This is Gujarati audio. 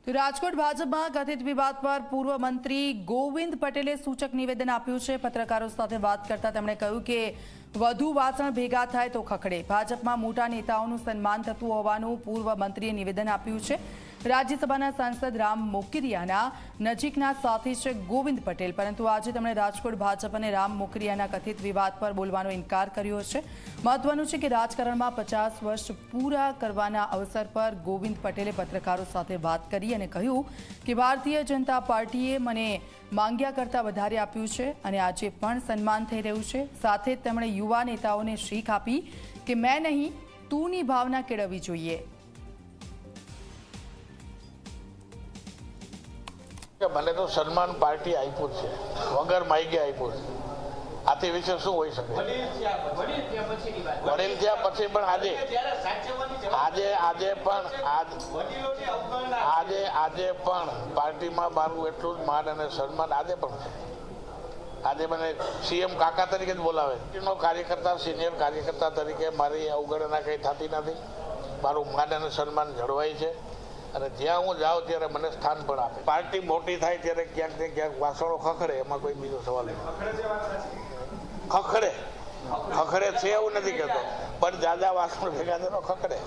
તો રાજકોટ ભાજપમાં કથિત વિવાદ પર પૂર્વ મંત્રી ગોવિંદ પટેલે સૂચક નિવેદન આપ્યું છે। પત્રકારો સાથે વાત કરતા તેમણે કહ્યું કે વધુ વાસણ ભેગા થાય તો ખખડે। ભાજપમાં મોટા નેતાઓનું સન્માન થતું હોવાનું પૂર્વ મંત્રીએ નિવેદન આપ્યું છે। રાજ્યસભાના સાંસદ રામ મોકરિયાના નજીકના સાથી છે ગોવિંદ પટેલ, પરંતુ આજે તેમણે રાજકોટ ભાજપ અને રામ મોકરિયાના કથિત વિવાદ પર બોલવાનો ઇનકાર કર્યો છે। મહત્વનું છે કે રાજકારણમાં 50 વર્ષ પૂરા કરવાના અવસર પર ગોવિંદ પટેલે પત્રકારો સાથે વાત કરી અને કહ્યું કે ભારતીય જનતા પાર્ટીએ મને માંગ્યા કરતાં વધારે આપ્યું છે અને આજે પણ સન્માન થઈ રહ્યું છે। સાથે જ તેમણે યુવા નેતાઓને શીખ આપી કે મેં નહીં તુંની ભાવના કેળવવી જોઈએ। મને તો સન્માન પાર્ટી આપ્યું છે, વગર માગે આપ્યું છે। આથી વિશે શું હોઈ શકે? વડીલ થયા પછી પણ આજે પણ પાર્ટીમાં મારું એટલું જ માન અને સન્માન આજે પણ છે। આજે મને સીએમ કાકા તરીકે જ બોલાવે। કાર્યકર્તા, સિનિયર કાર્યકર્તા તરીકે મારી અવગણના કંઈ થતી નથી। મારું માન અને સન્માન જળવાય છે અને જ્યાં હું જાઉં ત્યારે મને સ્થાન પણ આપે। પાર્ટી મોટી થાય ત્યારે ક્યાંક ને ક્યાંક વાસણો ખખડે, એમાં કોઈ બીજો સવાલ નથી। ખખડે છે એવું નથી કહેતો, પણ જાજા વાસણો ભેગા થતો ખખડે।